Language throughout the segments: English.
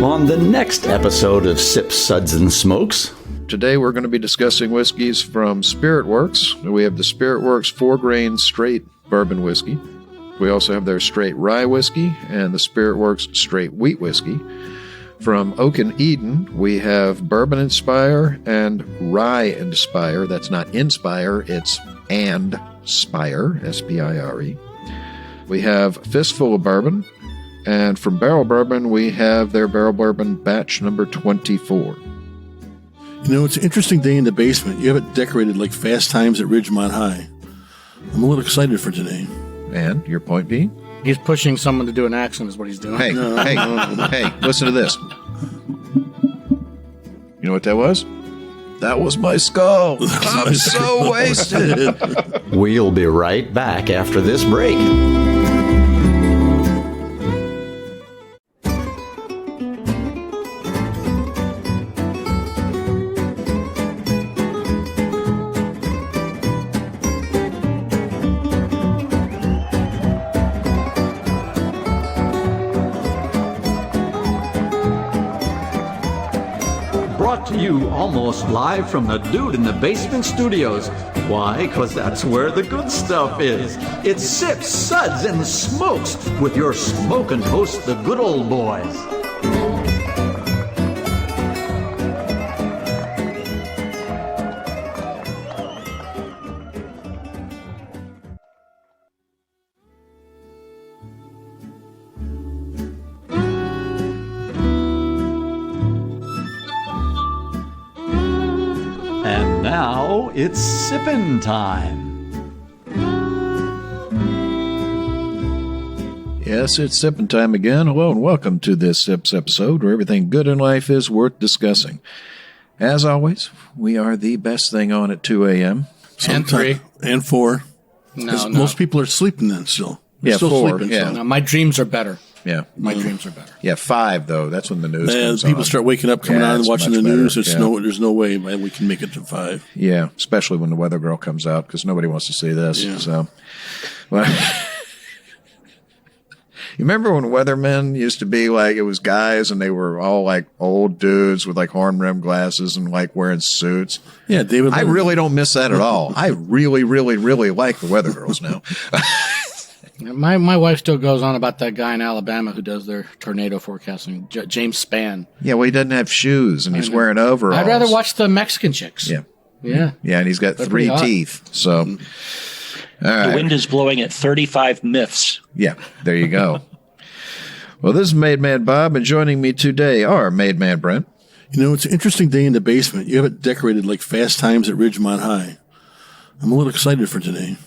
On the next episode of Sips, Suds, and Smokes. Today we're going to be discussing whiskeys from Spirit Works. We have the Spirit Works 4-grain straight bourbon whiskey. We also have their straight rye whiskey and the Spirit Works straight wheat whiskey. From Oak and Eden, we have Bourbon and Spire and Rye and Spire. That's not Inspire, it's and Spire, S-P-I-R-E. We have Fistful of Bourbon. And from Barrell Bourbon, we have their Barrel Bourbon batch number 24. You know, it's an interesting day in the basement. You have it decorated like Fast Times at Ridgemont High. I'm a little excited for today. And your point being? He's pushing someone to do an accent is what he's doing. Hey, hey, listen to this. You know what that was? That was my skull. I'm so wasted. We'll be right back after this break. Brought to you almost live from the Dude in the Basement Studios. Why? Because that's where the good stuff is. It's Sips, Suds, and Smokes with your smoking hosts, the good old boys. And now it's sippin' time. Yes, it's sipping time again. Hello and welcome to this Sips episode where everything good in life is worth discussing. As always, we are the best thing on at 2 a.m. And 3. And 4. No. Most people are sleeping then still. They're still 4. sleeping. Yeah. No, my dreams are better. Yeah. My dreams are better. Yeah, 5, though. That's when the news comes People on. start waking up, coming Yeah, on and it's watching much the news. better. There's no way, man, we can make it to 5. Yeah, especially when the weather girl comes out because nobody wants to see this. Yeah. So, well, you remember when weathermen used to be like, it was guys and they were all like old dudes with like horn rimmed glasses and like wearing suits? Yeah, David. I really don't miss that at all. I really, really, really like the weather girls now. My wife still goes on about that guy in Alabama who does their tornado forecasting, James Spann. Yeah, well, he doesn't have shoes and he's wearing overalls. I'd rather watch the Mexican chicks. Yeah. Yeah. Yeah, and he's got They're 3 pretty hot. teeth. So, all right. The wind is blowing at 35 myths. Yeah, there you go. Well, this is Made Man Bob, and joining me today are Made Man Brent. You know, it's an interesting day in the basement. You have it decorated like Fast Times at Ridgemont High. I'm a little excited for today.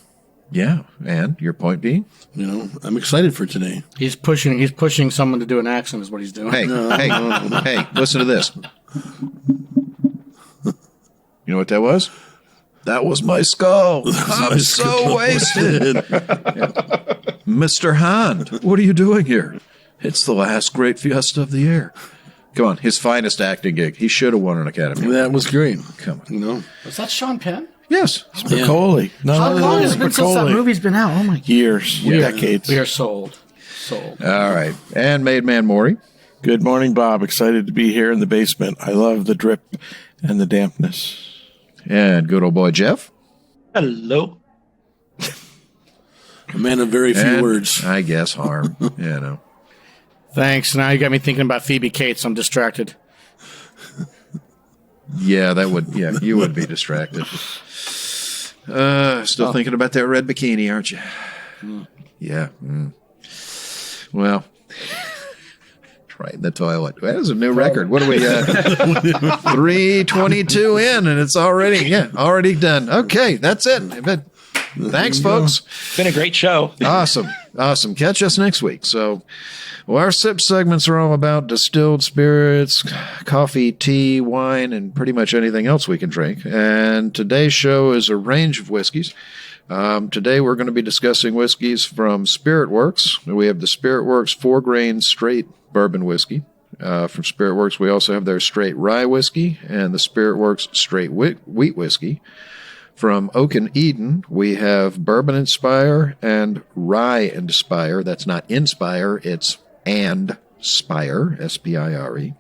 Yeah, and your point being? You know, I'm excited for today. He's pushing someone to do an accent is what he's doing. Hey, hey, listen to this. You know what that was? That was my skull. I'm so wasted. Mr. Hahn, what are you doing here? It's the last great fiesta of the year. Come on, his finest acting gig. He should have won an Academy Award. That was great. Come on. You know, Was that Sean Penn? Yes. Spicoli. No, How no, long no, has it been since that Spicoli. movie's been out? Oh, my God. Years, decades. We are sold. Sold. All right. And Made Man Maury. Good morning, Bob. Excited to be here in the basement. I love the drip and the dampness. And good old boy Jeff. Hello. a man of very few And words. I guess harm. Thanks. Now you got me thinking about Phoebe Cates. I'm distracted. Yeah, that would. Yeah, you would be distracted. Still thinking about that red bikini, aren't you? Yeah. Well, right in the toilet. That is a new record. What are we? 3:22 in, and it's already done. Okay, that's it. But thanks, folks. It's been a great show. Awesome. Catch us next week. So, well, our sip segments are all about distilled spirits, coffee, tea, wine, and pretty much anything else we can drink. And today's show is a range of whiskeys. Today we're going to be discussing whiskeys from Spirit Works. We have the Spirit Works 4-grain straight bourbon whiskey. From Spirit Works, we also have their straight rye whiskey and the Spirit Works straight wheat whiskey. From Oak and Eden, we have Bourbon and Spire and Rye and Spire. That's not Inspire, it's and Spire, S-P-I-R-E.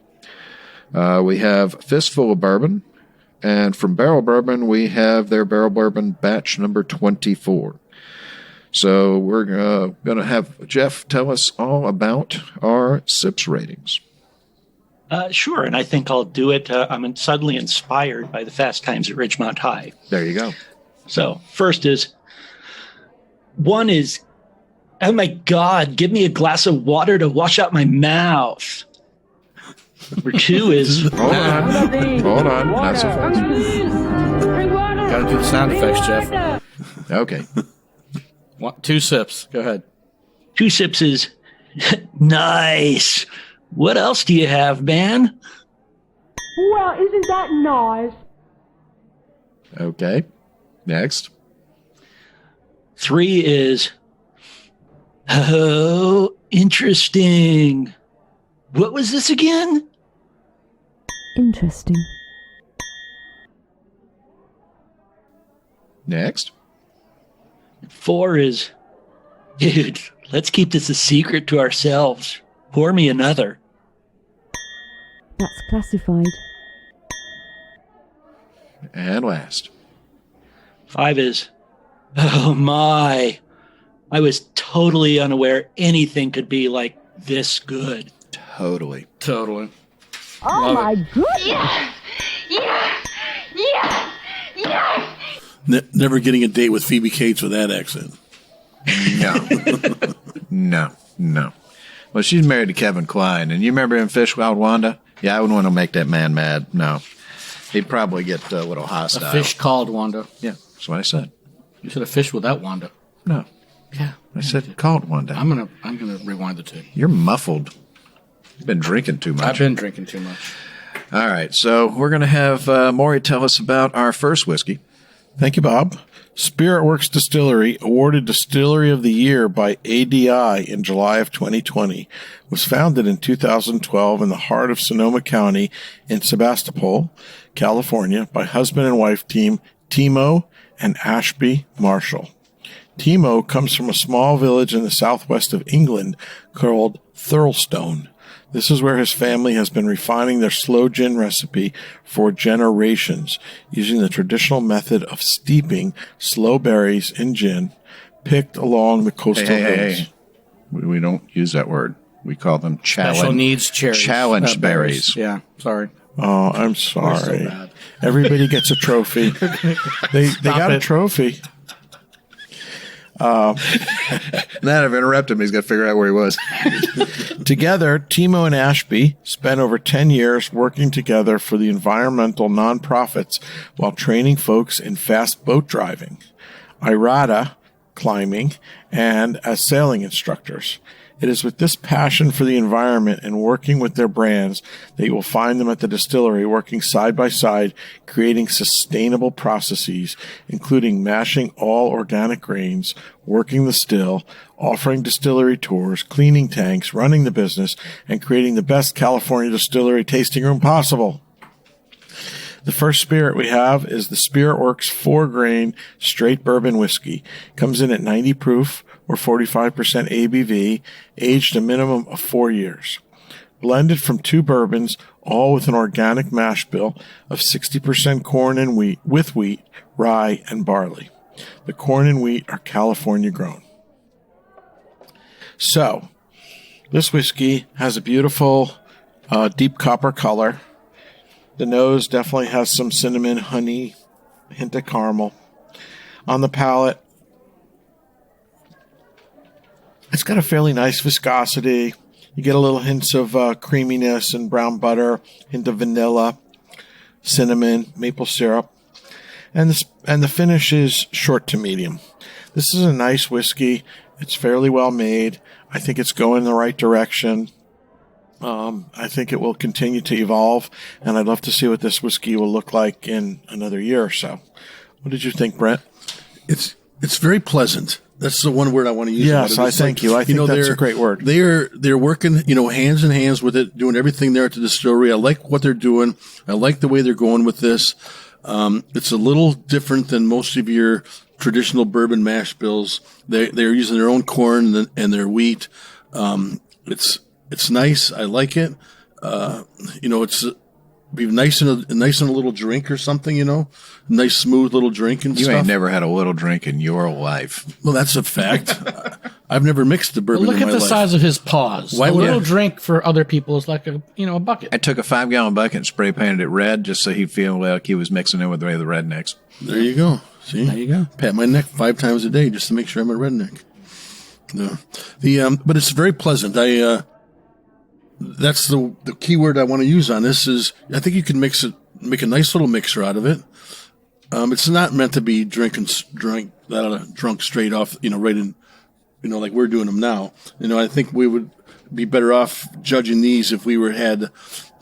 We have Fistful of Bourbon. And from Barrel Bourbon, we have their Barrel Bourbon batch number 24. So we're going to have Jeff tell us all about our SIPS ratings. Sure, and I think I'll do it. I'm suddenly inspired by the Fast Times at Ridgemont High. There you go. So first is, one is, oh my God, give me a glass of water to wash out my mouth. Number two is, Hold on. Not so fast. Got to do the sound effects, Jeff. Okay. 2 sips. Go ahead. 2 sips is, nice. What else do you have, man? Well, isn't that nice? Okay. Next. 3 is, oh, interesting. What was this again? Interesting. Next. 4 is, dude, let's keep this a secret to ourselves. Pour me another. That's classified. And last. 5 is, oh my, I was totally unaware anything could be like this good. Totally. Oh my goodness! Never getting a date with Phoebe Cates with that accent. No. Well, she's married to Kevin Kline, and you remember in Fish Wild Wanda? Yeah, I wouldn't want to make that man mad. No. He'd probably get a little hostile. A fish called Wanda. Yeah, that's what I said. You said a fish without Wanda. No. Yeah. I said called Wanda. I'm gonna rewind the tape. You're muffled. You've been drinking too much. I've been drinking too much. All right, so we're going to have Maury tell us about our first whiskey. Thank you, Bob. Spirit Works Distillery, awarded Distillery of the Year by ADI in July of 2020, was founded in 2012 in the heart of Sonoma County in Sebastopol, California, by husband and wife team Timo and Ashby Marshall. Timo comes from a small village in the southwest of England called Thurlestone. This is where his family has been refining their slow gin recipe for generations, using the traditional method of steeping slow berries in gin picked along the coastal hills. Hey. We don't use that word. We call them Special needs cherries. challenge berries. Yeah, sorry. Oh, I'm sorry. Everybody gets a trophy. They got a trophy. Now I've interrupted him. He's got to figure out where he was. Together, Timo and Ashby spent over 10 years working together for the environmental nonprofits while training folks in fast boat driving, Irata climbing, and as sailing instructors. It is with this passion for the environment and working with their brands that you will find them at the distillery working side by side, creating sustainable processes, including mashing all organic grains, working the still, offering distillery tours, cleaning tanks, running the business, and creating the best California distillery tasting room possible. The first spirit we have is the Spirit Works 4-grain straight bourbon whiskey. Comes in at 90 proof or 45% ABV, aged a minimum of 4 years. Blended from 2 bourbons, all with an organic mash bill of 60% corn and wheat, with wheat, rye, and barley. The corn and wheat are California grown. So, this whiskey has a beautiful deep copper color. The nose definitely has some cinnamon, honey, hint of caramel. On the palate, it's got a fairly nice viscosity. You get a little hints of creaminess and brown butter, hint of vanilla, cinnamon, maple syrup. And the finish is short to medium. This is a nice whiskey. It's fairly well made. I think it's going in the right direction. I think it will continue to evolve, and I'd love to see what this whiskey will look like in another year or so. What did you think, Brent? It's very pleasant. That's the one word I want to use. Yes, I thank you. I think that's a great word. They're working, hands in hands with it, doing everything there at the distillery. I like what they're doing. I like the way they're going with this. It's a little different than most of your traditional bourbon mash bills. They're using their own corn and their wheat. It's nice. I like it. It's be nice in a little drink or something. Nice smooth little drink and You stuff. ain't never had a little drink in your life. Well, that's a fact. I've never mixed the bourbon Look in at my the life. size of his paws. Why a would- little Yeah. drink for other people is like a bucket. I took a 5-gallon bucket and spray painted it red just so he'd feel like he was mixing in with the rednecks. There you go. See, There you go. Pat my neck 5 times a day just to make sure I'm a redneck. No, but it's very pleasant. That's the key word I want to use on this is I think you can make a nice little mixer out of it. It's not meant to be drunk straight off, right in, like we're doing them now. I think we would be better off judging these if we had, as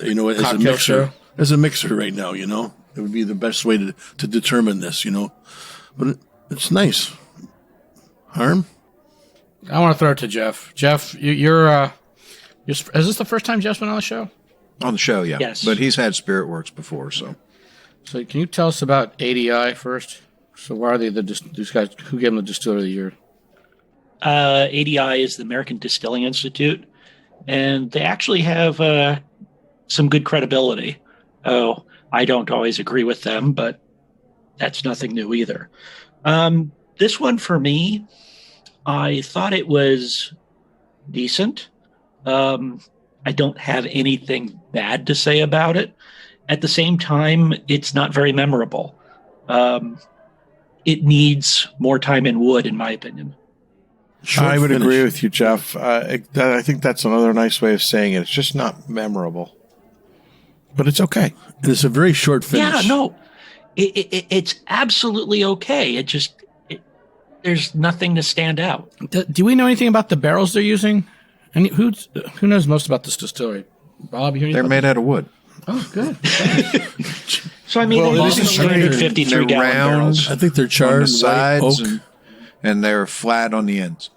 a Cocktail mixer, show. right now. It would be the best way to determine this. But it's nice. Harm. I want to throw it to Jeff. Jeff, you're is this the first time Jeff's been on the show? On the show, yeah. Yes. But he's had Spirit Works before, so. So can you tell us about ADI first? So why are they these guys? Who gave them the Distiller of the Year? ADI is the American Distilling Institute, and they actually have some good credibility. Oh, I don't always agree with them, but that's nothing new either. This one for me, I thought it was decent. I don't have anything bad to say about it. At the same time, it's not very memorable. It needs more time in wood, in my opinion. I would finish. agree with you, Jeff. I think that's another nice way of saying it. It's just not memorable, but it's okay. And it's a very short finish. Yeah, no, it's absolutely okay. There's nothing to stand out. Do we know anything about the barrels they're using? And who knows most about this distillery? Bob, you hear They're anything? made out of wood. Oh, good. So I mean, Well, they're this using is 353 they're gallon round. barrels. I think they're On charred the white sides oak. and they're flat on the ends.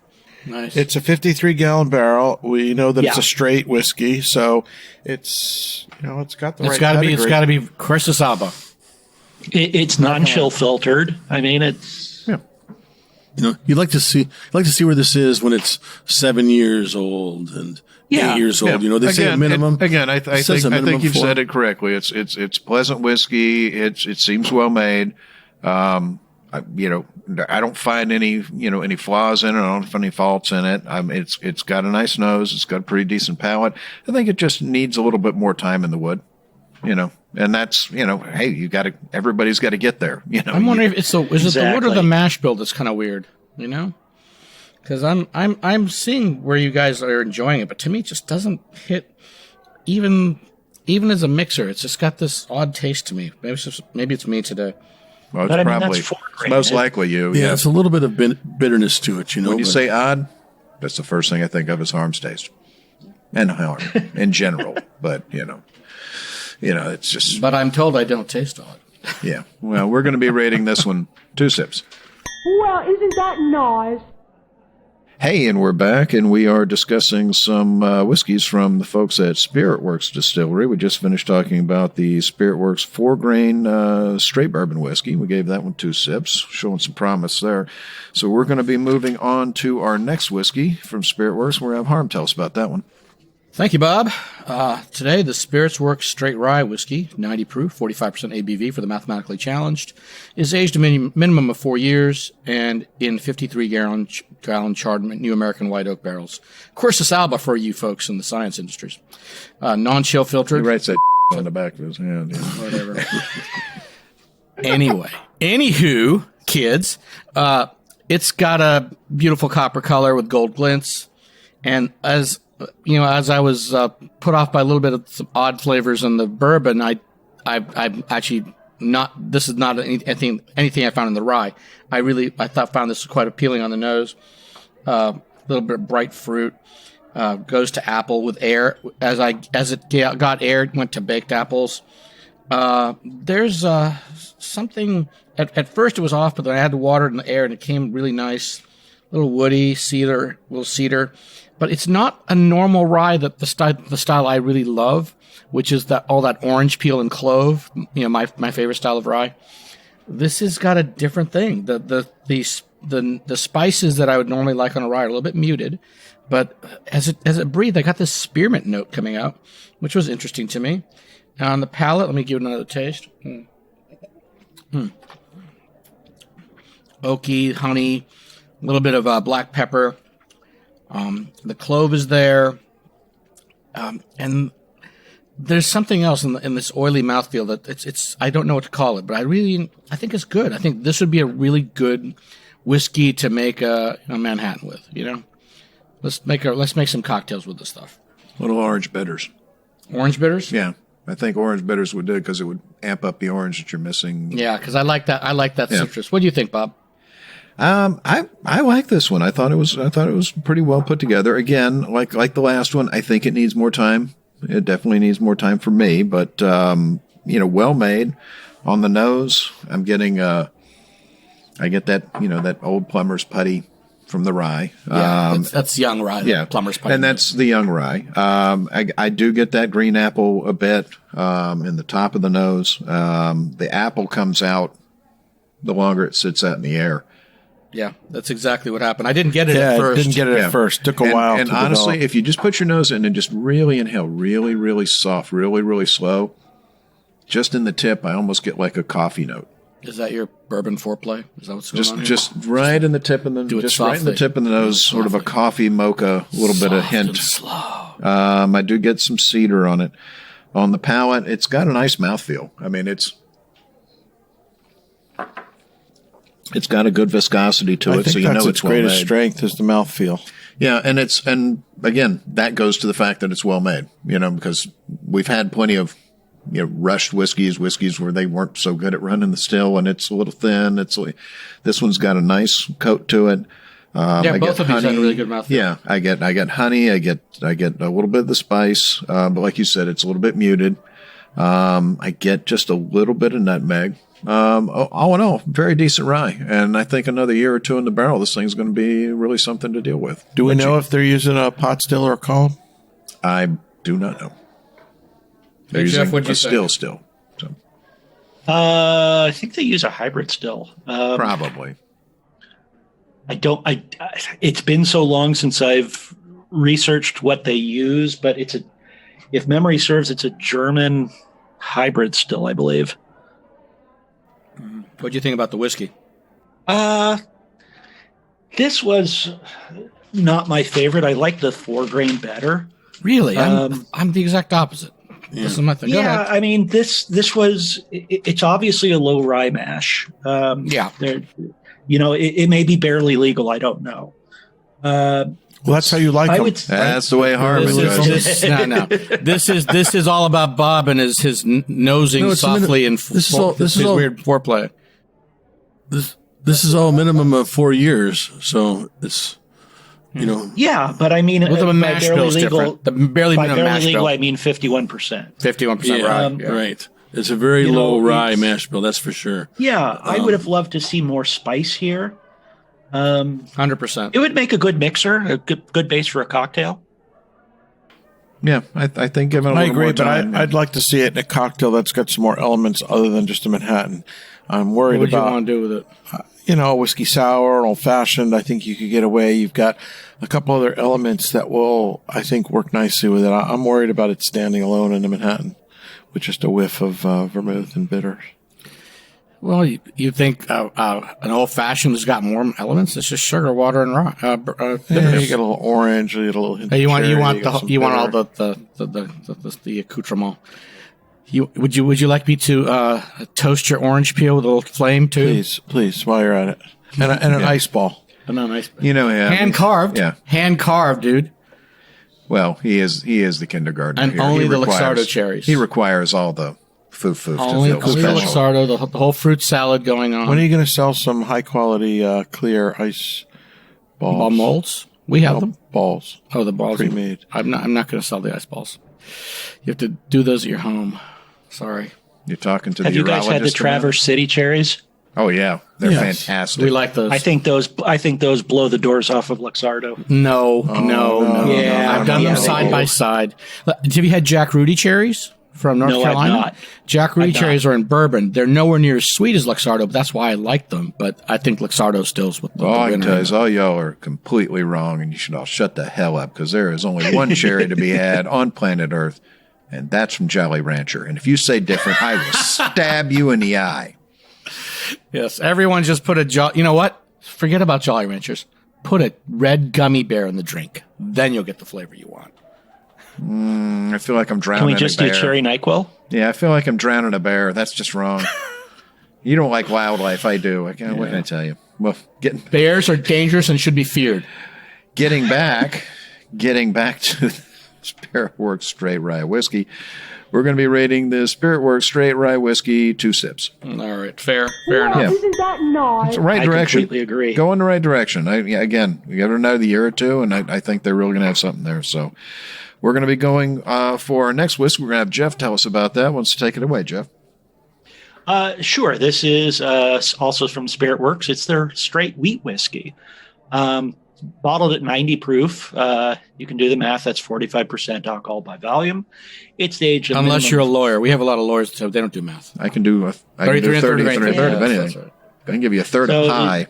Nice. It's a 53-gallon barrel. We know that it's Yeah. a straight whiskey, so it's it's got the It's right got to be. pedigree. It's got to be Cursus Alba. It's non-chill filtered. I mean, it's You'd like to see where this is when it's 7 years old and Yeah. 8 years old. They say a minimum. I says a minimum think you've for- said it correctly. It's pleasant whiskey. It seems well made. I don't find any flaws in it. I don't find any faults in it. It's got a nice nose. It's got a pretty decent palate. I think it just needs a little bit more time in the wood. And that's hey, everybody's got to get there. I'm wondering if is it the wood or Exactly. the mash bill that's kind of weird, Because I'm seeing where you guys are enjoying it, but to me, it just doesn't hit even as a mixer. It's just got this odd taste to me. Maybe it's me today. Well, it's But I mean, probably that's 4 it's grain. most likely you. Yeah, it's a little bit of bitterness to it. When you but- say odd, that's the first thing I think of is Harm's taste, and harm in general. But it's just But I'm told I don't taste odd. yeah. Well, we're going to be rating this one 2 sips. Well, isn't that nice? Hey, and we're back, and we are discussing some whiskeys from the folks at Spirit Works Distillery. We just finished talking about the Spirit Works 4-grain straight bourbon whiskey. We gave that one 2 sips, showing some promise there. So we're going to be moving on to our next whiskey from Spirit Works. We're going to have Harm tell us about that one. Thank you, Bob. Today, the Spirits Works Straight Rye Whiskey, 90 proof, 45% ABV for the mathematically challenged, is aged a minimum of 4 years and in 53-gallon charred New American White Oak barrels. Cursus Alba for you folks in the science industries. Non-chill He filtered. writes that on the back of his hand. Yeah. Whatever. Anywho, kids, it's got a beautiful copper color with gold glints, and as I was put off by a little bit of some odd flavors in the bourbon, I'm actually not. This is not anything I found in the rye. I found this quite appealing on the nose. A little bit of bright fruit. Goes to apple with air. As it got air, it went to baked apples. There's something. At first it was off, but then I had the water in the air, and it came really nice. A little woody, cedar. But it's not a normal rye that the style I really love, which is all that orange peel and clove. My favorite style of rye. This has got a different thing. The spices that I would normally like on a rye are a little bit muted, But as it breathed, I got this spearmint note coming out, which was interesting to me. On the palate, let me give it another taste. Oaky, honey, a little bit of black pepper. The clove is there. And there's something else in this oily mouthfeel that it's I don't know what to call it, but I think it's good. I think this would be a really good whiskey to make a Manhattan with. Let's make some cocktails with this stuff. Little orange bitters. Orange bitters? Yeah, I think orange bitters would do it because it would amp up the orange that you're missing. Yeah, because I like that citrus. What do you think, Bob? I like this one. I thought it was pretty well put together. Again, like the last one, I think it needs more time. It definitely needs more time for me, but well made. On the nose, I'm getting I get that that old plumber's putty from the rye. Yeah, that's young rye. Yeah, plumber's putty. And that's the young rye. I do get that green apple a bit in the top of the nose. The apple comes out the longer it sits out in the air. Yeah, that's exactly what happened. I didn't get it at first. Didn't get it at first. Took a while. And honestly, if you just put your nose in and just really inhale, really, really soft, really, really slow, just in the tip, I almost get like a coffee note. Is that your bourbon foreplay? Is that what's going on here? Just right in the tip of the right in the tip of the nose, sort of a coffee mocha, a little bit of hint. And slow. I do get some cedar on it. On the palate, it's got a nice mouthfeel. I mean, it's got a good viscosity to it, so you know it's well made. Its greatest strength is the mouthfeel. Yeah, and again, that goes to the fact that it's well made. Because we've had plenty of rushed whiskeys where they weren't so good at running the still, and it's a little thin. This one's got a nice coat to it. Both of these had a really good mouthfeel. Yeah, I get honey. I get a little bit of the spice, but like you said, it's a little bit muted. I get just a little bit of nutmeg. All in all, very decent rye, and I think another year or two in the barrel, this thing's going to be really something to deal with. Do we know if they're using a pot still or a column? I do not know. They're Jeff, using what'd you a say? still. So. I think they use a hybrid still. Probably. It's been so long since I've researched what they use, but if memory serves, it's a German hybrid still, I believe. What do you think about the whiskey? This was not my favorite. I like the 4-grain better. Really? I'm the exact opposite. Yeah. This is my thing. Yeah, I mean, this was, it's obviously a low rye mash. It may be barely legal. I don't know. Well, that's how you like them. That's the way Harmeet goes. No. This is all about Bob and his nosing softly and this is weird foreplay. This is all minimum of 4 years, so it's Yeah, but I mean, with the mash bill is different. The barely minimum mash legal, bill. I mean 51%. 51% rye. Right. It's a very low rye mash bill, that's for sure. Yeah, I would have loved to see more spice here. 100%. It would make a good mixer, a good base for a cocktail. Yeah, I think given a little more time. But I'd like to see it in a cocktail that's got some more elements other than just a Manhattan. I'm worried what about. What would you want to do with it? A whiskey sour, an old fashioned. I think you could get away. You've got a couple other elements that will, I think, work nicely with it. I'm worried about it standing alone in a Manhattan with just a whiff of vermouth and bitters. Well, you think an old fashioned has got more elements? It's just sugar, water, and rock. You get a little orange. You get a little. Hint you want cherry, all the accoutrement. Would you like me to toast your orange peel with a little flame too? Please, while you're at it, and an ice ball. And an ice ball. Hand carved. Yeah, hand carved, dude. Well, he is the kindergartner, and here. Only the Luxardo cherries. He requires all the foo only the Luxardo, the whole fruit salad going on. When are you going to sell some high quality clear ice balls? Ball molds? We have them. Balls. Oh, the balls pre-made. I'm not going to sell the ice balls. You have to do those at your home. Sorry. You're talking to have the you guys had the Traverse City cherries? Oh yeah, they're fantastic. We like those. I think those blow the doors off of Luxardo. No. Yeah, I've done them side by side. Have you had Jack Rudy cherries? from North No, I've Carolina. not. Jacquerie cherries are in bourbon. They're nowhere near as sweet as Luxardo, but that's why I like them. But I think Luxardo stills with the All I can winner. tell you is all y'all are completely wrong, and you should all shut the hell up, because there is only one cherry to be had on planet Earth, and that's from Jolly Rancher. And if you say different, I will stab you in the eye. Yes, everyone just put you know what? Forget about Jolly Ranchers. Put a red gummy bear in the drink. Then you'll get the flavor you want. I feel like I'm drowning Can we in just a do bear. cherry NyQuil? Yeah, I feel like I'm drowning a bear. That's just wrong. You don't like wildlife. I do. What can I tell you? Well, Bears are dangerous and should be feared. getting back to Spirit Works Straight Rye Whiskey, we're going to be rating the Spirit Works Straight Rye Whiskey 2 sips. All right, fair Well, enough. Yeah. isn't that nice? It's the right I direction. completely agree. Go in the right direction. Again, we got another year or two, and I think they're really going to have something there. So we're going to be going for our next whiskey. We're going to have Jeff tell us about that. Wants to take it away, Jeff? Sure. This is also from Spirit Works. It's their straight wheat whiskey. Bottled at 90 proof. You can do the math. That's 45% alcohol by volume. It's aged Unless you're a lawyer. We have a lot of lawyers, so they don't do math. I can do 33 and 30 30 and a third of That's anything. right. I can give you a third So of pie.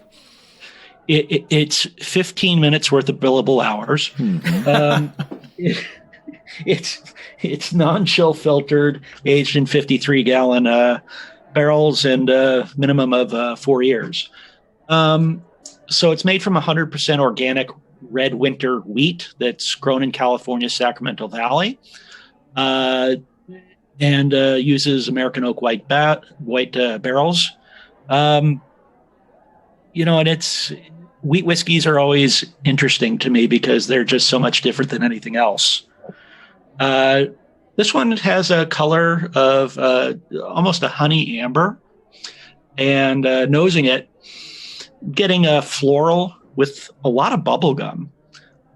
It's 15 minutes worth of billable hours. It's non-chill filtered, aged in 53-gallon barrels, and a minimum of 4 years. So it's made from 100% organic red winter wheat that's grown in California's Sacramento Valley, and uses American oak white barrels. And it's wheat whiskeys are always interesting to me because they're just so much different than anything else. This one has a color of almost a honey amber, and nosing it, getting a floral with a lot of bubble gum.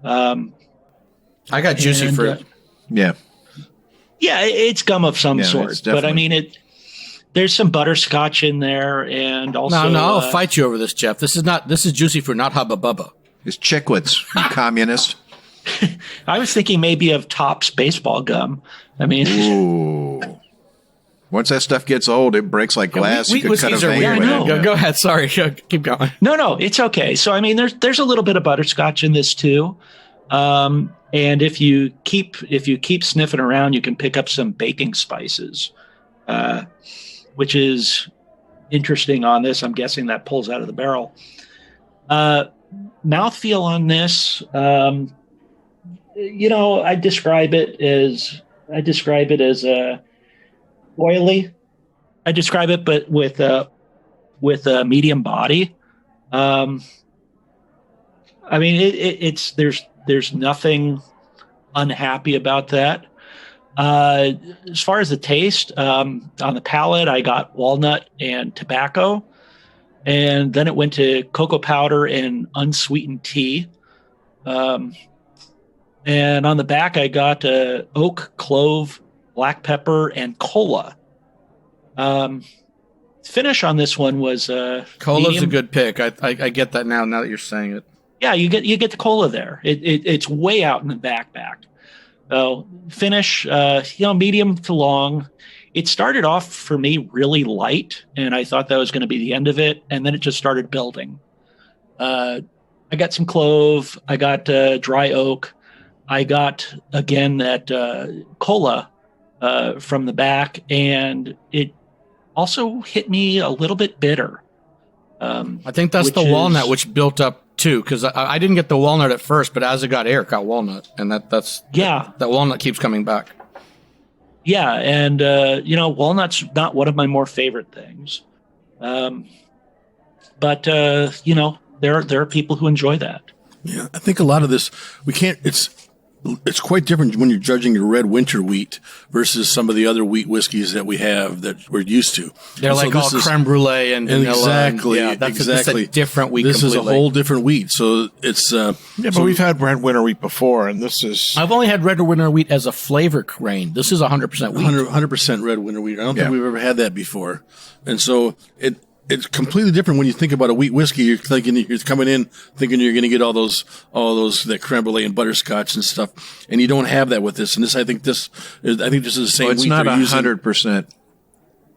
I got juicy fruit. Yeah. Yeah, it's gum of some Yeah, sort, it's but I definitely- mean there's some butterscotch in there, and also No, I'll fight you over this, Jeff. This is juicy fruit, not Hubba Bubba. It's chiclets, you communist. I was thinking maybe of Topps baseball gum. I mean, Ooh. Once that stuff gets old, it breaks like glass. You Wheat could cut a whiskeys are vein weird. with I know. it. Go ahead. Sorry. Keep going. no, it's okay. So I mean, there's a little bit of butterscotch in this too, and if you keep sniffing around, you can pick up some baking spices, which is interesting on this. I'm guessing that pulls out of the barrel. Mouthfeel on this, I describe it as oily. I describe it, but with a medium body. I mean, it's there's nothing unhappy about that. As far as the taste, on the palate, I got walnut and tobacco, and then it went to cocoa powder and unsweetened tea. And on the back, I got oak, clove, black pepper, and cola. Finish on this one was Cola's medium. a good pick. I get that now that you're saying it. Yeah, you get the cola there. It's way out in the back. So finish, medium to long. It started off for me really light, and I thought that was going to be the end of it, and then it just started building. I got some clove. I got dry oak. I got, again, that cola from the back, and it also hit me a little bit bitter. I think that's the which walnut, is- which built up too, because I didn't get the walnut at first, but as it got air, it got walnut, and that walnut keeps coming back. Yeah, and walnut's not one of my more favorite things, but there are people who enjoy that. Yeah, I think a lot of this it's quite different when you're judging your red winter wheat versus some of the other wheat whiskeys that we have that we're used to. They're And so like all this is- creme brulee and vanilla. Exactly, and, that's exactly. a different wheat. This completely. is a whole different wheat. So it's Yeah, but we've had red winter wheat before, and this is I've only had red winter wheat as a flavor grain. This is 100% wheat. 100% red winter wheat. I don't think Yeah. we've ever had that before. And so it's completely different when you think about a wheat whiskey. You're thinking you're coming in thinking you're going to get all those that creme brulee and butterscotch and stuff, and you don't have that with this. And this, I think this is the same. Well, it's wheat not they're using. 100%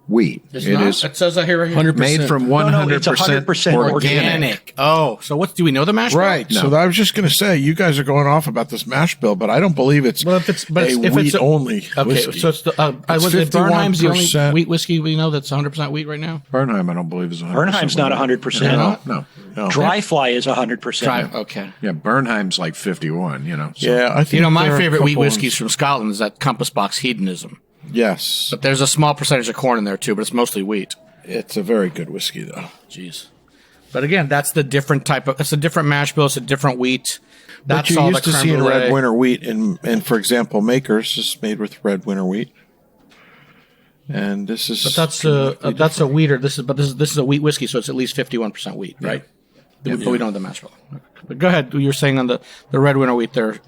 wheat. It's It not? is It says that here. 100%. made from 100% it's 100% organic. Oh, so what do we know the mash bill? Right. So I was just going to say, you guys are going off about this mash bill, but I don't believe it's Well, if it's wheat only Okay, whiskey. so it's the was it Bernheim's the only wheat whiskey we know that's 100% wheat right now? Bernheim, I don't believe, is 100%. Bernheim's not 100%. No. Dry fly is 100%. Try, okay. Yeah, Bernheim's like 51, So. Yeah, I think My there are a favorite wheat couple whiskeys from Scotland is that Compass Box Hedonism. Yes, But there's a small percentage of corn in there too, but it's mostly wheat. it's a very good whiskey though. Jeez. But again, that's the different type of. It's a different mash bill. It's a different wheat. That's But you're all used the to creme seeing brulee. red winter wheat, and for example, Makers is made with red winter wheat, and this is. But that's a wheat, or this is a wheat whiskey, so it's at least 51% wheat, right? But we don't have the mash bill. But go ahead. You were saying on the red winter wheat there.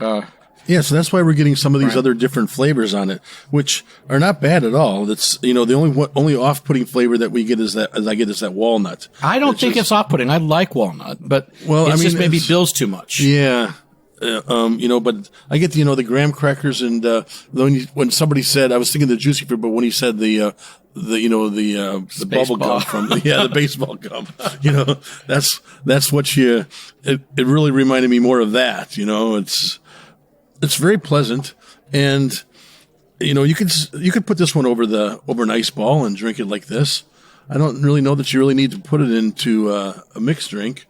Yeah, so that's why we're getting some of these other different flavors on it, which are not bad at all. That's the only off-putting flavor that we get is that walnut. I don't think it's off-putting. I like walnut, but just maybe bills too much. Yeah. But I get the graham crackers and when somebody said, I was thinking the juicy fruit, but when he said the bubble gum from the baseball gum, that's what it really reminded me more of that. It's very pleasant, and you could put this one over an ice ball and drink it like this. I don't really know that you really need to put it into a mixed drink.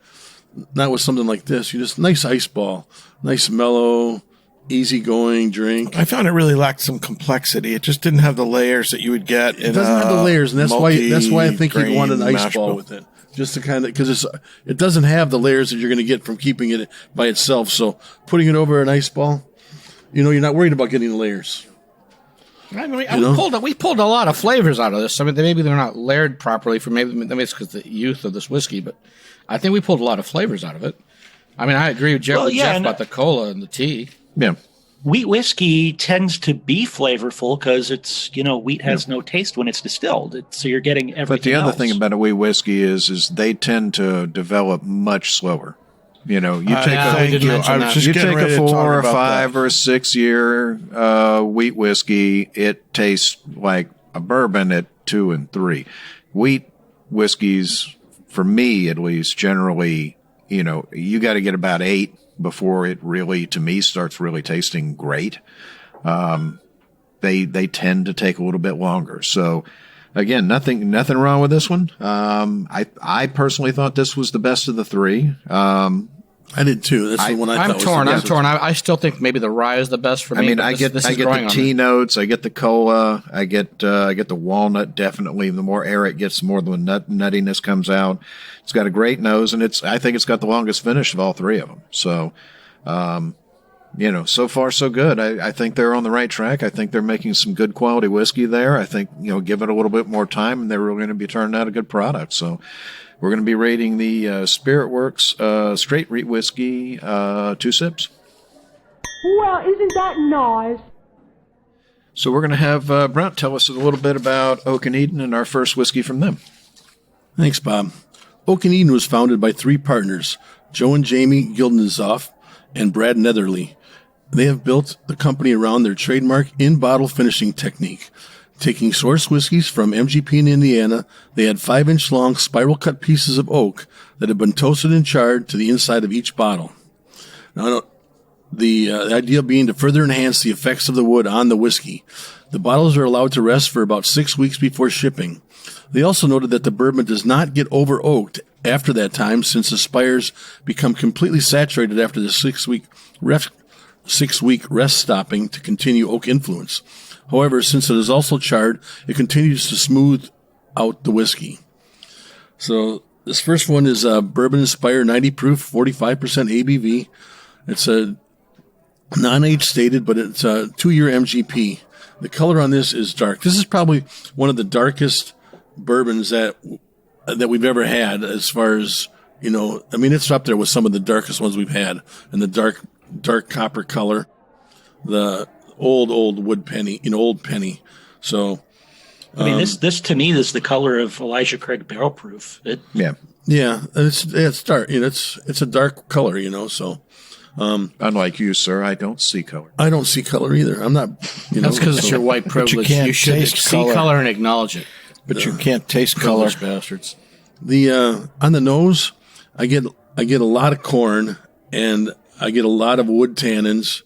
Not with something like this. You just nice ice ball, nice mellow, easygoing drink. I found it really lacked some complexity. It just didn't have the layers that you would get. It doesn't have the layers, and that's why I think you'd want an ice ball with it. Just to kind of, because it doesn't have the layers that you're going to get from keeping it by itself. So putting it over an ice ball, you're not worried about getting the layers. I mean, we pulled a lot of flavors out of this. I mean, maybe they're not layered properly maybe it's because of the youth of this whiskey, but I think we pulled a lot of flavors out of it. I mean, I agree with Jeff, about the cola and the tea. Yeah. Wheat whiskey tends to be flavorful because it's, wheat has no taste when it's distilled. So you're getting everything But the other else. thing about a wheat whiskey is they tend to develop much slower. You take a 4 or 5 or a 6 year wheat whiskey, it tastes like a bourbon at 2 and 3. Wheat whiskeys, for me at least, generally, you got to get about 8 before it really, to me, starts really tasting great. They tend to take a little bit longer. So again, nothing wrong with this one. I personally thought this was the best of the 3. I did too. That's the one I thought was the best. I'm torn. I still think maybe the rye is the best for me. I mean, I get the tea notes, I get the cola, I get the walnut. Definitely, the more air it gets, the more the nuttiness comes out. It's got a great nose, and I think it's got the longest finish of all 3 of them. So, so far so good. I think they're on the right track. I think they're making some good quality whiskey there. I think give it a little bit more time, and they're really going to be turning out a good product. So. We're going to be rating the Spirit Works straight wheat whiskey 2 sips. Well, isn't that nice? So we're going to have Brent tell us a little bit about Oak and Eden and our first whiskey from them. Thanks, Bob. Oak and Eden was founded by 3 partners, Joe and Jamie Gildenzoff and Brad Netherly. They have built the company around their trademark in-bottle finishing technique. Taking source whiskeys from MGP in Indiana, they add 5-inch long spiral-cut pieces of oak that have been toasted and charred to the inside of each bottle. Now, the idea being to further enhance the effects of the wood on the whiskey. The bottles are allowed to rest for about 6 weeks before shipping. They also noted that the bourbon does not get over-oaked after that time, since the spires become completely saturated after the 6-week rest stopping to continue oak influence. However, since it is also charred, it continues to smooth out the whiskey. So this first one is Bourbon Spire 90 proof, 45% ABV. It's a non-age stated, but it's a 2-year MGP. The color on this is dark. This is probably one of the darkest bourbons that we've ever had, as far as, it's up there with some of the darkest ones we've had. And the dark copper color, the old wood penny, old penny. So I mean, this to me is the color of Elijah Craig Barrel Proof. Yeah. Yeah, it's dark. It's a dark color, so. Unlike you, sir, I don't see color. I don't see color either. I'm not. That's because it's your white privilege. can't You should taste see color. color and acknowledge it. But you can't taste color. Colors bastards. The on the nose, I get a lot of corn, and I get a lot of wood tannins,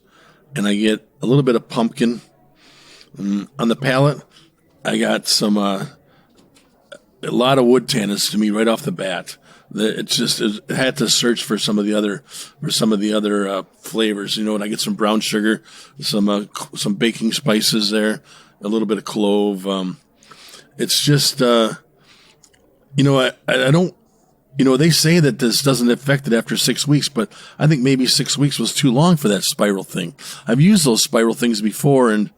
and I get a little bit of pumpkin. On the palate, I got some a lot of wood tannins to me right off the bat. It had to search for some of the other flavors, and I get some brown sugar, some baking spices there, a little bit of clove. It's just I don't. They say that this doesn't affect it after 6 weeks, but I think maybe 6 weeks was too long for that spiral thing. I've used those spiral things before, and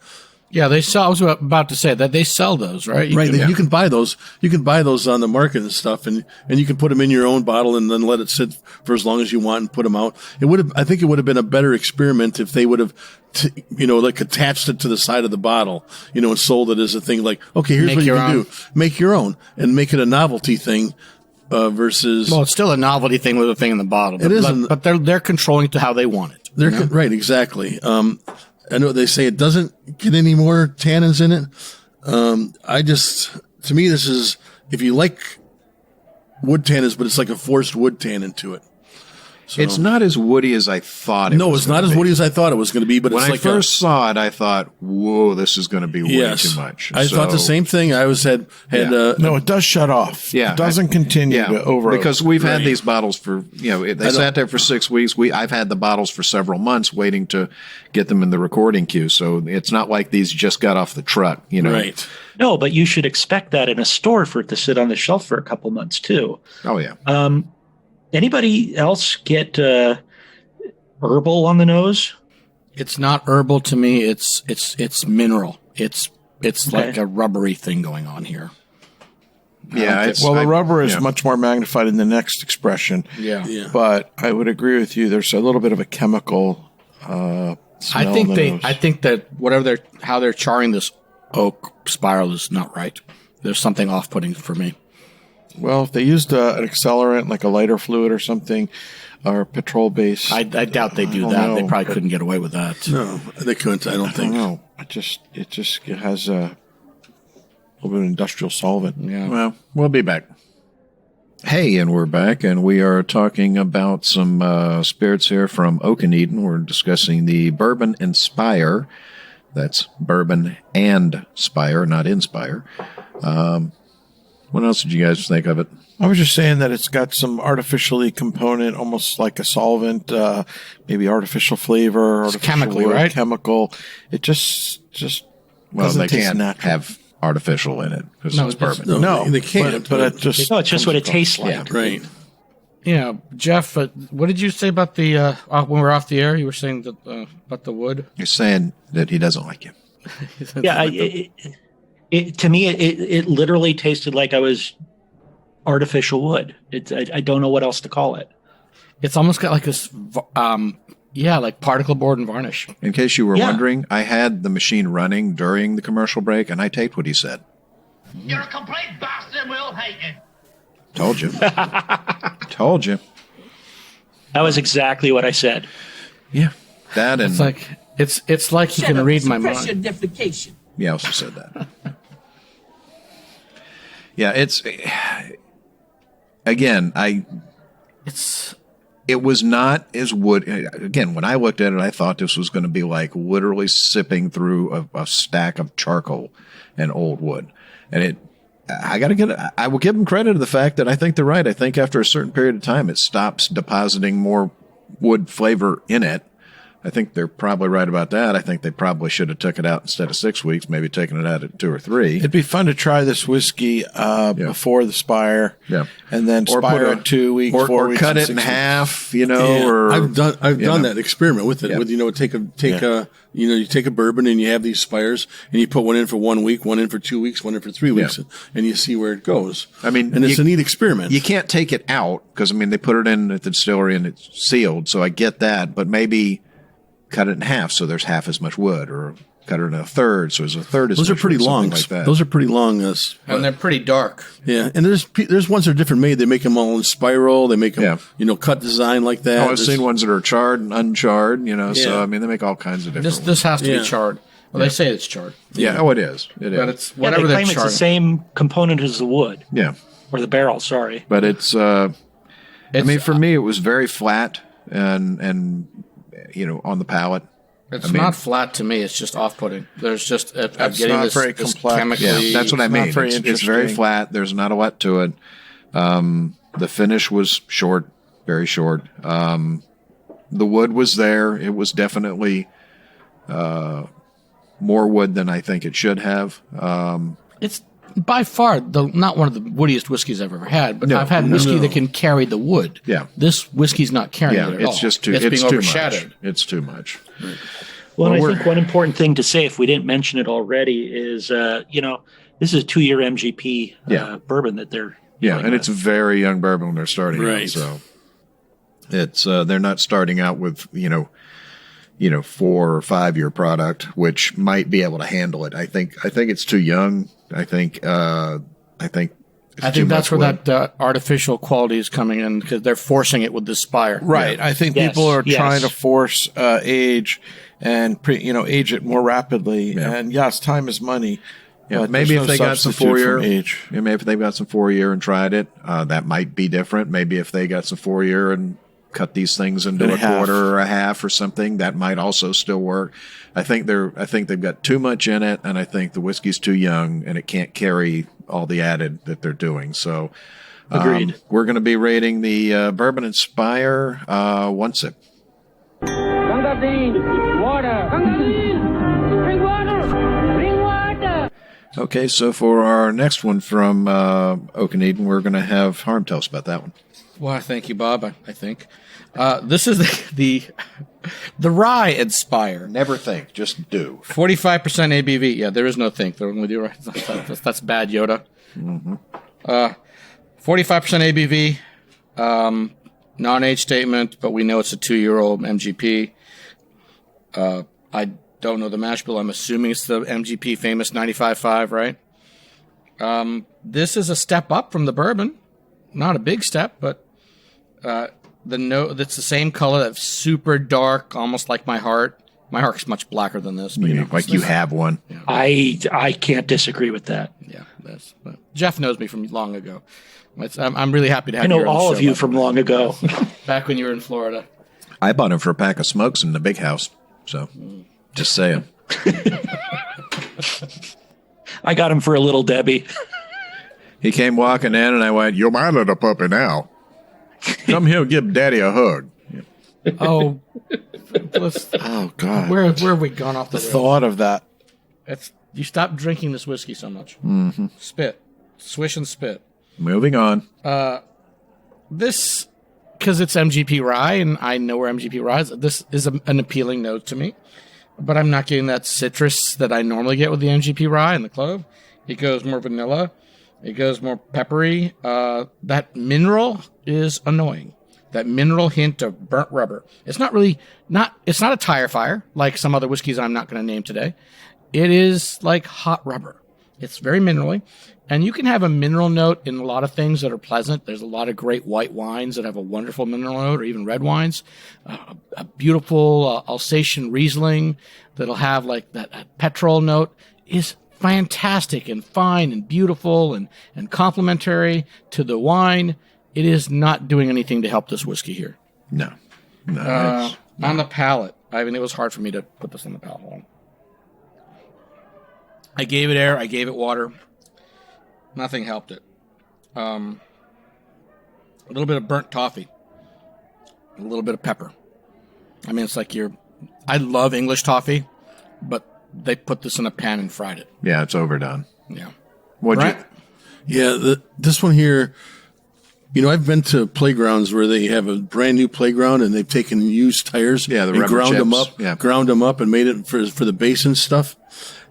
Yeah, they sell. I was about to say that they sell those, right? you can buy those. You can buy those on the market and stuff, and you can put them in your own bottle and then let it sit for as long as you want and put them out. I think it would have been a better experiment if they would have, like attached it to the side of the bottle, and sold it as a thing. Like, okay, here's what you can do: make your own and make it a novelty thing. Versus, well, it's still a novelty thing with a thing in the bottle. But, it is, but they're controlling it to how they want it. Right, exactly. I know they say it doesn't get any more tannins in it. To me, this is, if you like wood tannins, but it's like a forced wood tannin to it. So, it's not as woody as I thought it was. No, it's not as woody as I thought it was going to be. But when it's I like first saw it, I thought, "Whoa, this is going to be way too much." I thought the same thing. I always had. No, it does shut off. Yeah, it doesn't continue to over because we've had these bottles for they sat there for 6 weeks. I've had the bottles for several months waiting to get them in the recording queue. So it's not like these just got off the truck. Right. No, but you should expect that in a store for it to sit on the shelf for a couple months too. Oh yeah. Anybody else get herbal on the nose? It's not herbal to me. It's mineral. It's like a rubbery thing going on here. Yeah. The rubber is much more magnified in the next expression. Yeah. But I would agree with you. There's a little bit of a chemical smell. I think that how they're charring this oak spiral is not right. There's something off-putting for me. Well, if they used an accelerant like a lighter fluid or something, or petrol base, I doubt they do that. They probably couldn't get away with that. No, they couldn't. I don't think. No, it has a little bit of industrial solvent. Yeah. Well, we'll be back. Hey, and we're back, and we are talking about some spirits here from Oak and Eden. We're discussing the Bourbon and Spire. That's Bourbon and Spire, not Inspire. What else did you guys think of it? I was just saying that it's got some artificially component, almost like a solvent, maybe artificial flavor, It's artificial chemically, wood, right? chemical. It just doesn't they taste can't natural. have artificial in it because No, it's it doesn't. bourbon. No, they can't. But it just No, it's just what it tastes like. Yeah. Right. Yeah, Jeff, what did you say about the when we were off the air? You were saying that about the wood. You're saying that he doesn't like you. Yeah, to me, it literally tasted like I was artificial wood. I don't know what else to call it. It's almost got like this, like particle board and varnish. In case you were Yeah. wondering, I had the machine running during the commercial break, and I taped what he said. You're a complete bastard and we'll hate you. Told you. Told you. That was exactly what I said. Yeah. That and It's like you can read my mind. Defecation. yeah, I also said that. Yeah, it's again, it was not as wood. Again, when I looked at it, I thought this was going to be like literally sipping through a stack of charcoal and old wood. And I will give them credit to the fact that I think they're right. I think after a certain period of time, it stops depositing more wood flavor in it. I think they're probably right about that. I think they probably should have took it out instead of 6 weeks, maybe taken it out at 2 or 3. It'd be fun to try this whiskey before the Spire, and then Spire at 2 weeks, or 4 weeks, cut and it 6 in weeks. half. Or I've done know. that experiment with it. Yeah. With you take a bourbon and you have these spires and you put one in for 1 week, one in for 2 weeks, one in for 3 weeks, and you see where it goes. I mean, and it's a neat experiment. You can't take it out because they put it in at the distillery and it's sealed. So I get that, but maybe cut it in half so there's half as much wood, or cut it in a third, so it's a third as Those are much pretty wood, long. something like that. Those are pretty long. And they're pretty dark. Yeah, and there's ones that are different made. They make them all in spiral. They make them, cut design like that. Oh, I've seen ones that are charred and uncharred, So, I mean, they make all kinds of different This has to Yeah. be charred. Well, they say it's charred. Yeah, oh, it is. It is. But it's Yeah, whatever they they're claim it's the charred. same component as the wood Yeah. or the barrel. Sorry. But it's I mean, for me, it was very flat and on the palate. It's not flat to me. It's just off-putting. There's just I'm It's getting not this, very this complex. chemically. Yeah, that's what I It's not mean. very It's very interesting. flat. There's not a lot to it. The finish was short, very short. The wood was there. It was definitely more wood than I think it should have. It's by far not one of the woodiest whiskeys I've ever had, but No, I've had whiskey that can carry the wood. Yeah. This whiskey's not carrying Yeah, it at all. it's just too. It's being too overshadowed. much. It's too much. Well, and I think one important thing to say, if we didn't mention it already, is this is a 2-year MGP bourbon that they're Yeah, and it's a very young bourbon when they're starting out. Right. So it's they're not starting out with 4 or 5 year product, which might be able to handle it. I think it's too young. I think that's where that artificial quality is coming in because they're forcing it with the Spire. Right. I think Yes, people are yes. trying to force age and age it more rapidly. Yeah. And yes, time is money. Yeah, but maybe there's if no they got some substitute 4-year, from age. maybe if they've got some 4-year and tried it, that might be different. Maybe if they got some 4-year and cut these things into And a a half. quarter or a half or something, that might also still work. I think they've got too much in it, and I think the whiskey's too young, and it can't carry all the added that they're doing. So, Agreed. We're going to be rating the Bourbon and Spire 1 sip. Water! Bring water! Bring water! Okay, so for our next one from Oak and Eden, we're going to have Harm tell us about that one. Well, thank you, Bob. I think this is the rye and Spire. Never think, just do. 45% ABV. Yeah, there is no think. They're with you, right? That's bad Yoda. 45% ABV. Non-age statement, but we know it's a 2-year-old MGP. I don't know the mash bill. I'm assuming it's the MGP famous 95.5, right? This is a step up from the bourbon. Not a big step, but that's the same color. That's super dark, almost like my heart. My heart's much blacker than this. But, Like you have one. I can't disagree with that. Yeah, Jeff knows me from long ago. I'm really happy to have I know you on the all show, of you by the from way. long ago. Back when you were in Florida. I bought him for a pack of smokes in the big house. So, just saying. I got him for a little Debbie. He came walking in, and I went, "You're my little puppy now. Come here and give Daddy a hug." Oh, Oh, God. where have we gone off the rails? Thought of that. You stop drinking this whiskey so much. Spit. Swish and spit. Moving on. This, because it's MGP rye, and I know where MGP rye is, this is an appealing note to me. But I'm not getting that citrus that I normally get with the MGP rye and the clove. It goes more vanilla. It goes more peppery. That mineral is annoying. That mineral hint of burnt rubber. It's not it's not a tire fire like some other whiskeys I'm not going to name today. It is like hot rubber. It's very minerally. And you can have a mineral note in a lot of things that are pleasant. There's a lot of great white wines that have a wonderful mineral note, or even red wines. A beautiful Alsatian Riesling that'll have like that petrol note is fantastic and fine and beautiful and complementary to the wine. It is not doing anything to help this whiskey here. No. On the palate, I mean, it was hard for me to put this on the palate. Hold on. I gave it air. I gave it water. Nothing helped it. A little bit of burnt toffee. A little bit of pepper. I mean, it's like I love English toffee, but they put this in a pan and fried it. Yeah, it's overdone. Yeah. What'd Brent? Yeah, this one here, I've been to playgrounds where they have a brand new playground and they've taken used tires Yeah, the and rubber ground them up and made it for the bass and stuff.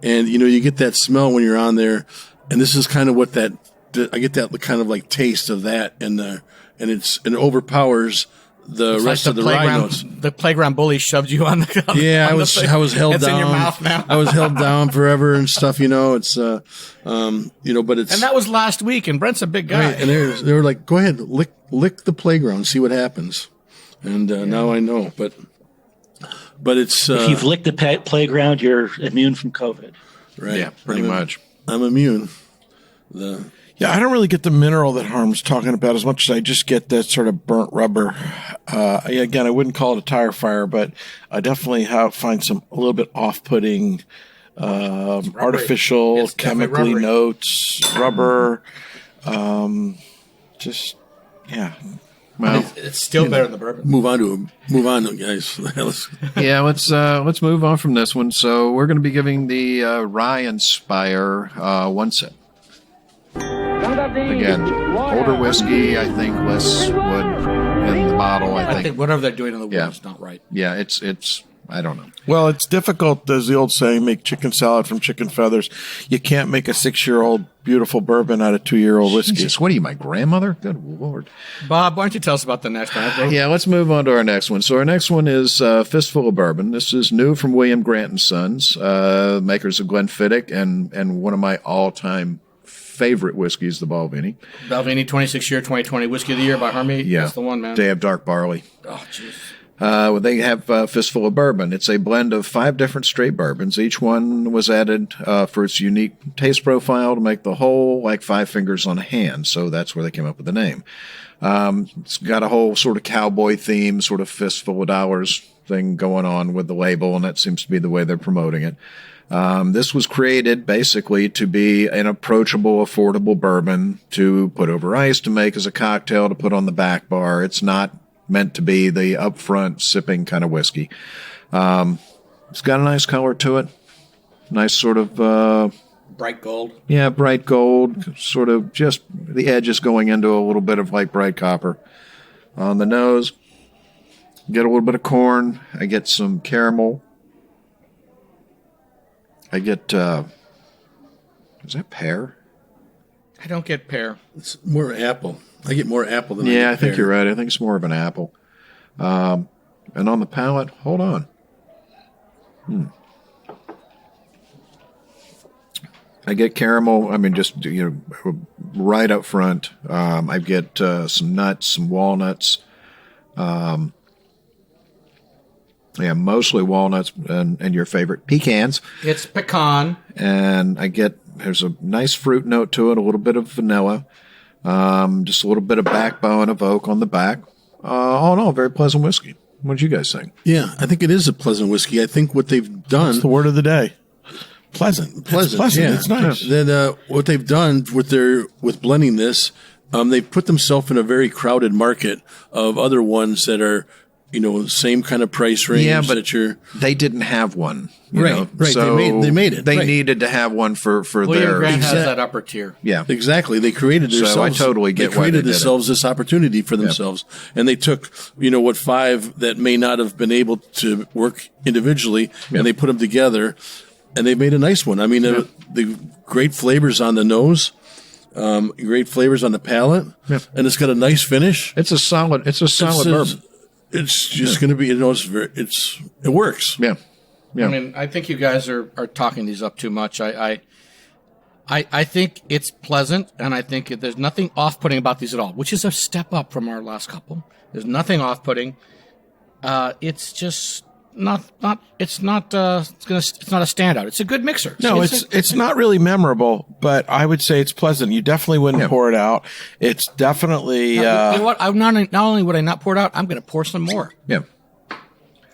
And, you get that smell when you're on there. And this is kind of what I get that kind of like taste of that. And it overpowers the rest of the rye notes. The playground bully shoved you on the. Yeah, on I was thing. held it's down. in your mouth now. I was held down forever and stuff. It's but it's And that was last week. And Brent's a big guy. right, and they were like, go ahead, lick the playground, see what happens. And now I know, but it's If you've licked the playground, you're immune from COVID. right. Yeah, pretty much. I'm immune. Yeah, I don't really get the mineral that Harm's talking about as much as I just get that sort of burnt rubber. Again, I wouldn't call it a tire fire, but I definitely find a little bit off-putting, artificial, It's definitely chemically rubbery. notes, rubber. Well, It's still better than the bourbon. Move on, guys. yeah, let's move on from this one. So we're going to be giving the Rye and Spire one sip. Again, older whiskey, I think less wood in the bottle. I think whatever they're doing in the wood Yeah. is not right. Yeah, it's I don't know. Well, it's difficult, as the old saying, make chicken salad from chicken feathers. You can't make a 6-year-old beautiful bourbon out of 2-year-old whiskey. Jesus, what are you, my grandmother? Good Lord. Bob, why don't you tell us about the next one? Yeah, let's move on to our next one. So our next one is Fistful of Bourbon. This is new from William Grant and Sons, makers of Glenfiddich, and one of my all-time favorite whiskeys, the Balvenie. Balvenie 26 year 2020 whiskey of the year by Harmeet. Yeah, That's the one, man. They have dark barley. Oh, jeez. They have Fistful of Bourbon. It's a blend of 5 different straight bourbons. Each one was added for its unique taste profile to make the whole like 5 fingers on a hand. So that's where they came up with the name. It's got a whole sort of cowboy theme, sort of fistful of dollars thing going on with the label, and that seems to be the way they're promoting it. This was created basically to be an approachable, affordable bourbon to put over ice, to make as a cocktail, to put on the back bar. It's not meant to be the upfront sipping kind of whiskey. It's got a nice color to it. Nice sort of, Bright gold. yeah, bright gold, sort of just the edges going into a little bit of like bright copper. On the nose, get a little bit of corn. I get some caramel. I get, is that pear? I don't get pear. It's more apple. I get more apple than Yeah, I I get think pear. you're right. I think it's more of an apple. And on the palate, hold on. I get caramel. I mean, just right up front. I get some nuts, some walnuts. Yeah, mostly walnuts and your favorite pecans. It's pecan. And there's a nice fruit note to it, a little bit of vanilla, just a little bit of backbone of oak on the back. All in all, very pleasant whiskey. What did you guys think? Yeah, I think it is a pleasant whiskey. I think what they've done. That's the word of the day. Pleasant. Pleasant. It's pleasant. Yeah. It's nice. Then what they've done with blending this, they've put themselves in a very crowded market of other ones that are, same kind of price range. Yeah, but that you're they didn't have one. you Right, know, right. So They made it, They right. needed to have one for William their. Grant has Exact- that upper tier. Yeah. exactly. They created So I themselves. totally get They why created they did it. themselves this opportunity for themselves, and they took 5 that may not have been able to work individually, and they put them together, and they made a nice one. I mean, the great flavors on the nose. Great flavors on the palate, and it's got a nice finish. It's a solid bourbon. It's just going to be, it works. Yeah. Yeah. I mean, I think you guys are talking these up too much. I think it's pleasant, and I think there's nothing off-putting about these at all, which is a step up from our last couple. There's nothing off-putting. It's just it's not a standout. It's a good mixer. No, it's not really memorable, but I would say it's pleasant. You definitely wouldn't pour it out. It's definitely. you know what? I'm not only would I not pour it out, I'm going to pour some more. Yeah.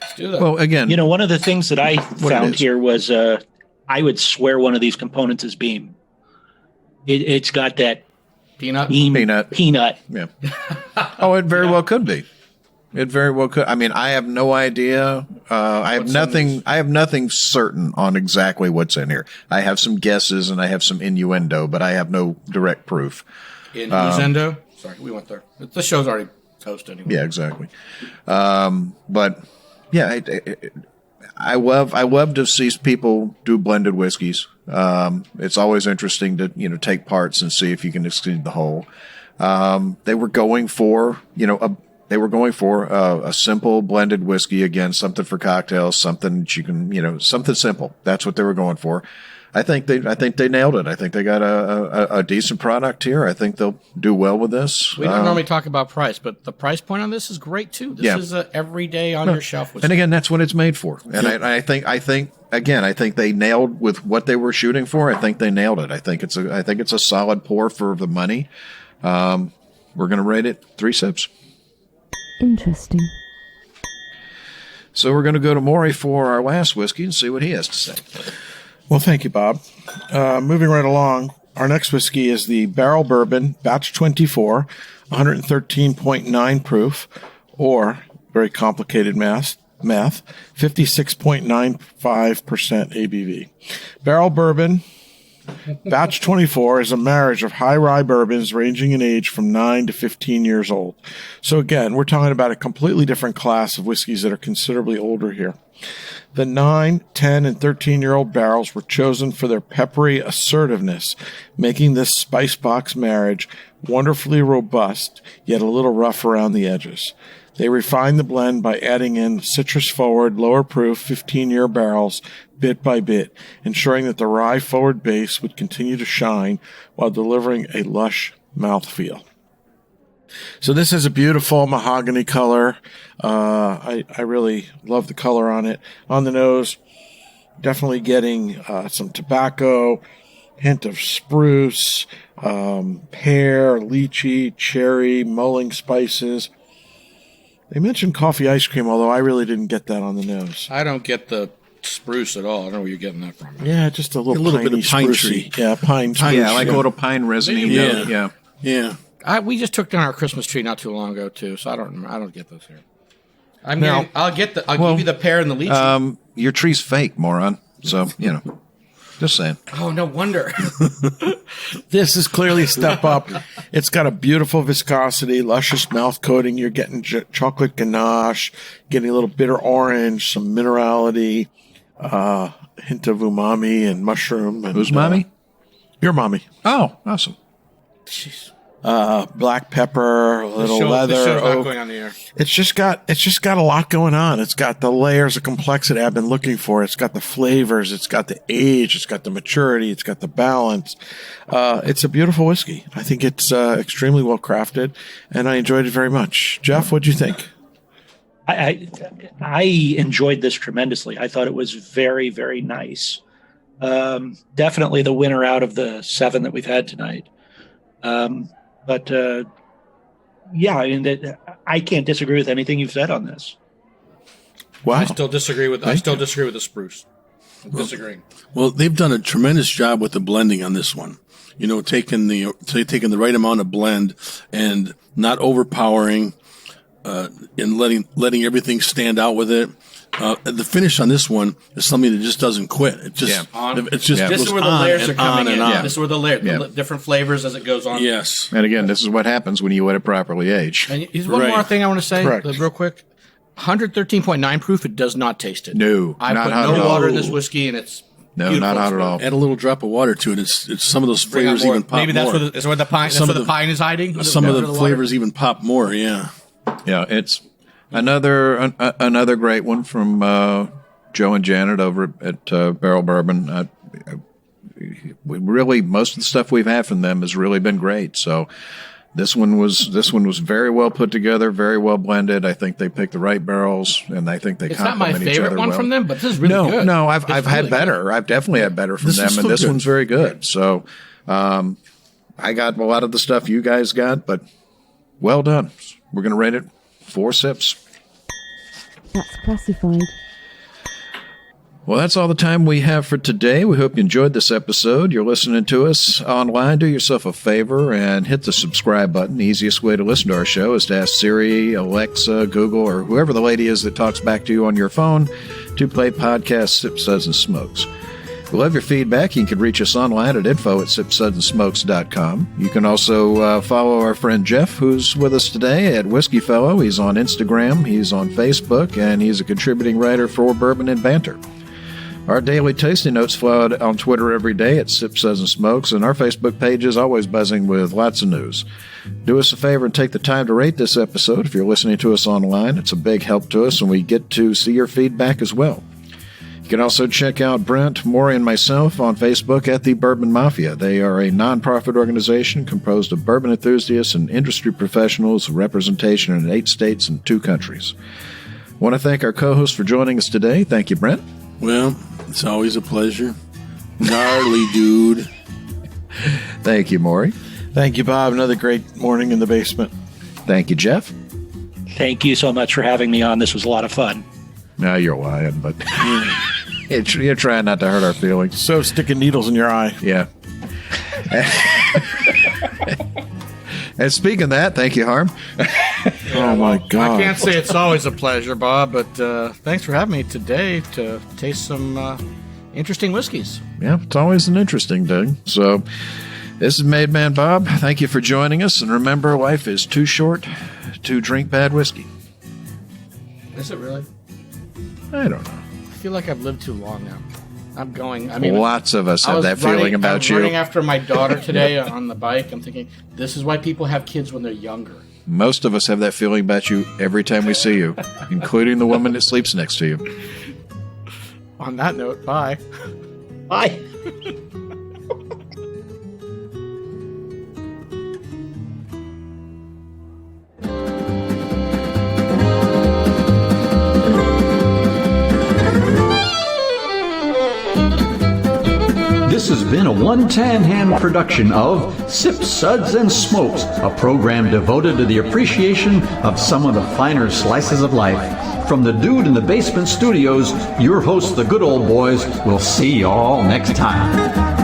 Let's do that. Well, again, One of the things that I found is. here was I would swear one of these components is beam. It's got that peanut. peanut. yeah. Oh, it very well could be. It very well could. I mean, I have no idea. I have nothing certain on exactly what's in here. I have some guesses and I have some innuendo, but I have no direct proof. Innuendo. Sorry, we went there. The show's already toast anyway. Yeah, exactly. But yeah, I love to see people do blended whiskeys. It's always interesting to take parts and see if you can exceed the whole. They were going for they were going for a simple blended whiskey. Again, something for cocktails, something that you can, something simple. That's what they were going for. I think they nailed it. I think they got a decent product here. I think they'll do well with this. We don't normally talk about price, but the price point on this is great too. This is a everyday on your shelf whiskey. And again, that's what it's made for. And I think they nailed with what they were shooting for. I think they nailed it. I think it's a solid pour for the money. We're going to rate it 3 sips. Interesting. So we're going to go to Maury for our last whiskey and see what he has to say. Well, thank you, Bob. Moving right along, our next whiskey is the Barrell Bourbon, batch 24, 113.9 proof, or, very complicated math, 56.95% ABV. Barrell Bourbon, batch 24, is a marriage of high rye bourbons ranging in age from 9 to 15 years old. So again, we're talking about a completely different class of whiskeys that are considerably older here. The 9, 10, and 13-year-old barrels were chosen for their peppery assertiveness, making this spice box marriage wonderfully robust, yet a little rough around the edges. They refined the blend by adding in citrus-forward, lower-proof 15-year barrels bit by bit, ensuring that the rye-forward base would continue to shine while delivering a lush mouthfeel. So this is a beautiful mahogany color. I really love the color on it. On the nose, definitely getting some tobacco, hint of spruce, pear, lychee, cherry, mulling spices. They mentioned coffee ice cream, although I really didn't get that on the nose. I don't get the spruce at all. I don't know where you're getting that from. Yeah, just a little bit of pine tree. Yeah, pine tree. Yeah, like a little pine resiny. Yeah. We just took down our Christmas tree not too long ago too, so I don't get those here. I'll give you the pear and the lychee. Your tree's fake, moron. So, just saying. Oh, no wonder. This is clearly a step up. It's got a beautiful viscosity, luscious mouth coating. You're getting chocolate ganache, getting a little bitter orange, some minerality, hint of umami and mushroom. And, Who's mommy? Your mommy. Oh, awesome. Jeez. Black pepper, a little leather. The show's not oak. going on the air. It's just got a lot going on. It's got the layers of complexity I've been looking for. It's got the flavors. It's got the age. It's got the maturity. It's got the balance. It's a beautiful whiskey. I think it's extremely well crafted, and I enjoyed it very much. Jeff, what'd you think? I enjoyed this tremendously. I thought it was very, very nice. Definitely the winner out of the 7 that we've had tonight. But I can't disagree with anything you've said on this. Wow. I still disagree with the spruce. I'm disagreeing. Well, they've done a tremendous job with the blending on this one. Taking the right amount of blend and not overpowering, and letting everything stand out with it. The finish on this one is something that just doesn't quit. It just, This is where the layers are coming in. This is where the different flavors as it goes on. Yes. And again, this is what happens when you let it properly age. And here's one more thing I want to say real quick. 113.9 proof, it does not taste it. No, I not put hot no at all. water in this whiskey, and it's beautiful. Not hot at all. Add a little drop of water to it. It's some of those flavors even pop Maybe that's more. where the pine. That's where the pine is hiding. Some of the flavors even pop more. Yeah. Yeah, it's another great one from Joe and Janet over at Barrell Bourbon. Most of the stuff we've had from them has really been great. So this one was very well put together, very well blended. I think they picked the right barrels, and I think they complement each other well. It's not my favorite one from them, but this is really good. No, I've had better. I've definitely had better from them, and this one's very good. So I got a lot of the stuff you guys got, but well done. We're going to rate it 4 sips. That's classified. Well, that's all the time we have for today. We hope you enjoyed this episode. You're listening to us online. Do yourself a favor and hit the subscribe button. The easiest way to listen to our show is to ask Siri, Alexa, Google, or whoever the lady is that talks back to you on your phone to play podcast Sip Suds and Smokes. We love your feedback. You can reach us online at info@sipsudsandsmokes.com. You can also follow our friend Jeff, who's with us today at Whiskey Fellow. He's on Instagram, he's on Facebook, and he's a contributing writer for Bourbon and Banter. Our daily tasting notes flow out on Twitter every day at Sip Suds and Smokes, and our Facebook page is always buzzing with lots of news. Do us a favor and take the time to rate this episode. If you're listening to us online, it's a big help to us, and we get to see your feedback as well. You can also check out Brent, Maury, and myself on Facebook at the Bourbon Mafia. They are a nonprofit organization composed of bourbon enthusiasts and industry professionals with representation in 8 states and 2 countries. I want to thank our co-host for joining us today. Thank you, Brent. Well, it's always a pleasure. Gnarly, dude. Thank you, Maury. Thank you, Bob. Another great morning in the basement. Thank you, Jeff. Thank you so much for having me on. This was a lot of fun. No, you're lying, but you're trying not to hurt our feelings. So sticking needles in your eye. Yeah. And speaking of that, thank you, Harm. Oh, my God. I can't say it's always a pleasure, Bob, but thanks for having me today to taste some interesting whiskeys. Yeah, it's always an interesting thing. So, this is Made Man Bob. Thank you for joining us. And remember, life is too short to drink bad whiskey. Is it really? I don't know. I feel like I've lived too long now. I'm going. Lots of us have that feeling about you. I was running after my daughter today on the bike. I'm thinking, this is why people have kids when they're younger. Most of us have that feeling about you every time we see you, including the woman that sleeps next to you. On that note, bye. Bye. This has been a One Tan Hand production of Sip Suds and Smokes, a program devoted to the appreciation of some of the finer slices of life. From the Dude in the Basement Studios, your hosts, the Good Old Boys, will see you all next time.